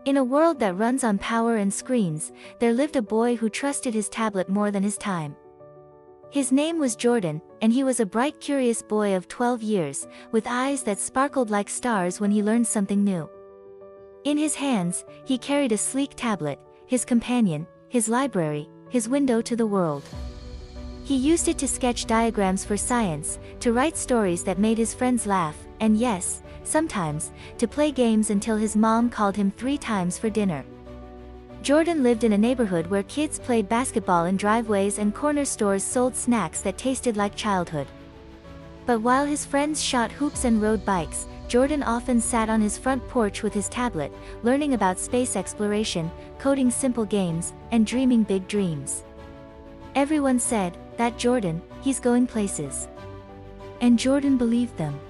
In a world that runs on power and screens, there lived a boy who trusted his tablet more than his time. His name was Jordan, and he was a bright, curious boy of 12 years, with eyes that sparkled like stars when he learned something new. In his hands, he carried a sleek tablet, his companion, his library, his window to the world. He used it to sketch diagrams for science, to write stories that made his friends laugh, and yes, sometimes, to play games until his mom called him 3 times for dinner. Jordan lived in a neighborhood where kids played basketball in driveways and corner stores sold snacks that tasted like childhood. But while his friends shot hoops and rode bikes, Jordan often sat on his front porch with his tablet, learning about space exploration, coding simple games, and dreaming big dreams. Everyone said, "That Jordan, he's going places." And Jordan believed them.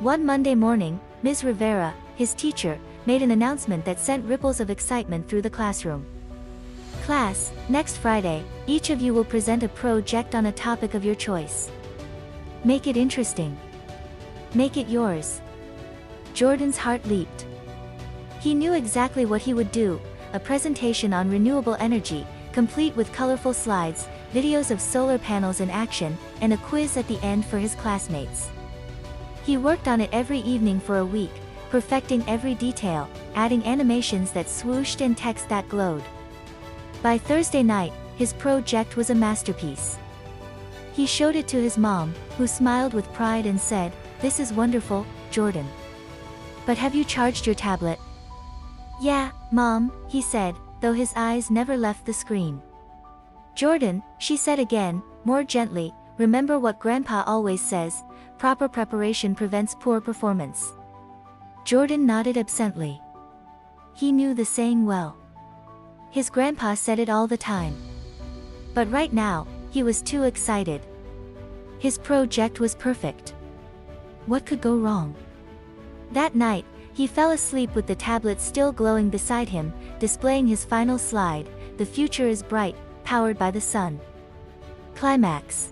One Monday morning, Ms. Rivera, his teacher, made an announcement that sent ripples of excitement through the classroom. "Class, next Friday, each of you will present a project on a topic of your choice. Make it interesting. Make it yours." Jordan's heart leaped. He knew exactly what he would do: a presentation on renewable energy, complete with colorful slides, videos of solar panels in action, and a quiz at the end for his classmates. He worked on it every evening for a week, perfecting every detail, adding animations that swooshed and text that glowed. By Thursday night, his project was a masterpiece. He showed it to his mom, who smiled with pride and said, "This is wonderful, Jordan. But have you charged your tablet?" "Yeah, Mom," he said, though his eyes never left the screen. "Jordan," she said again, more gently, "remember what Grandpa always says, proper preparation prevents poor performance." Jordan nodded absently. He knew the saying well. His grandpa said it all the time. But right now, he was too excited. His project was perfect. What could go wrong? That night, he fell asleep with the tablet still glowing beside him, displaying his final slide, "The future is bright, powered by the sun." Climax.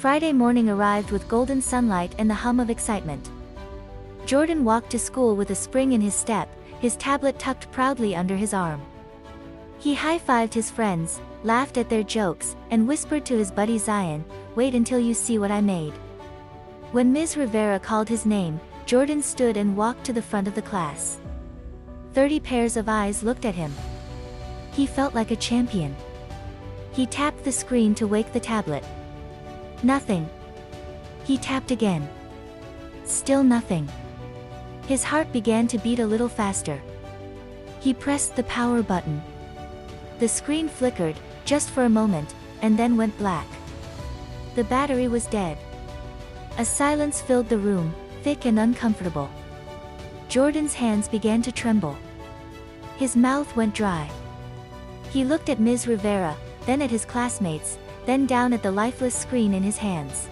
Friday morning arrived with golden sunlight and the hum of excitement. Jordan walked to school with a spring in his step, his tablet tucked proudly under his arm. He high-fived his friends, laughed at their jokes, and whispered to his buddy Zion, "Wait until you see what I made." When Ms. Rivera called his name, Jordan stood and walked to the front of the class. 30 pairs of eyes looked at him. He felt like a champion. He tapped the screen to wake the tablet. Nothing. He tapped again. Still nothing. His heart began to beat a little faster. He pressed the power button. The screen flickered, just for a moment, and then went black. The battery was dead. A silence filled the room, thick and uncomfortable. Jordan's hands began to tremble. His mouth went dry. He looked at Ms. Rivera, then at his classmates, then down at the lifeless screen in his hands.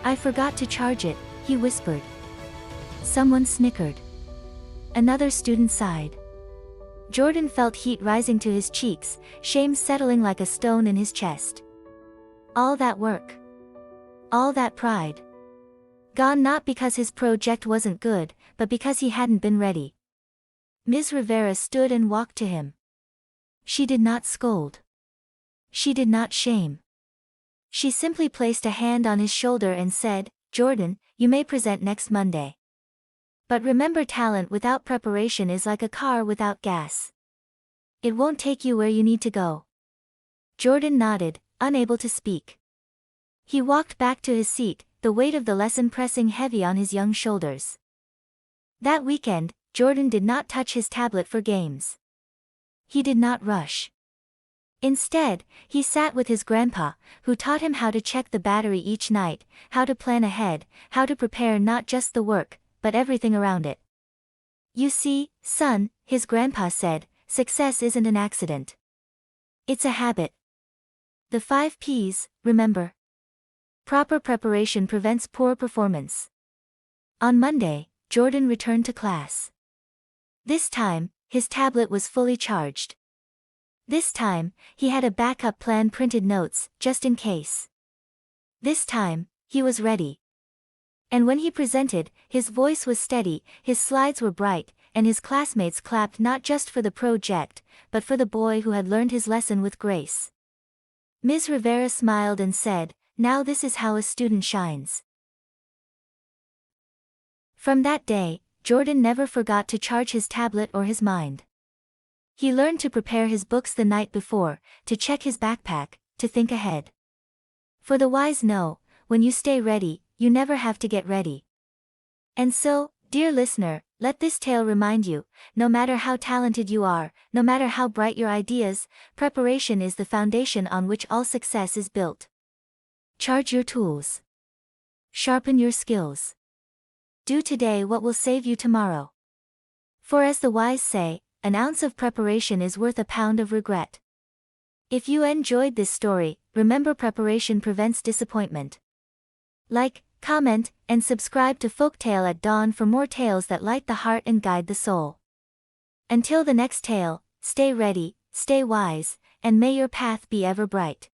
"I forgot to charge it," he whispered. Someone snickered. Another student sighed. Jordan felt heat rising to his cheeks, shame settling like a stone in his chest. All that work. All that pride. Gone not because his project wasn't good, but because he hadn't been ready. Ms. Rivera stood and walked to him. She did not scold. She did not shame. She simply placed a hand on his shoulder and said, "Jordan, you may present next Monday. But remember, talent without preparation is like a car without gas. It won't take you where you need to go." Jordan nodded, unable to speak. He walked back to his seat, the weight of the lesson pressing heavy on his young shoulders. That weekend, Jordan did not touch his tablet for games. He did not rush. Instead, he sat with his grandpa, who taught him how to check the battery each night, how to plan ahead, how to prepare not just the work, but everything around it. "You see, son," his grandpa said, "success isn't an accident. It's a habit. The 5 Ps, remember? Proper preparation prevents poor performance." On Monday, Jordan returned to class. This time, his tablet was fully charged. This time, he had a backup plan, printed notes, just in case. This time, he was ready. And when he presented, his voice was steady, his slides were bright, and his classmates clapped not just for the project, but for the boy who had learned his lesson with grace. Ms. Rivera smiled and said, "Now this is how a student shines." From that day, Jordan never forgot to charge his tablet or his mind. He learned to prepare his books the night before, to check his backpack, to think ahead. For the wise know, when you stay ready, you never have to get ready. And so, dear listener, let this tale remind you, no matter how talented you are, no matter how bright your ideas, preparation is the foundation on which all success is built. Charge your tools. Sharpen your skills. Do today what will save you tomorrow. For as the wise say, an ounce of preparation is worth a pound of regret. If you enjoyed this story, remember preparation prevents disappointment. Like, comment, and subscribe to Folktale at Dawn for more tales that light the heart and guide the soul. Until the next tale, stay ready, stay wise, and may your path be ever bright.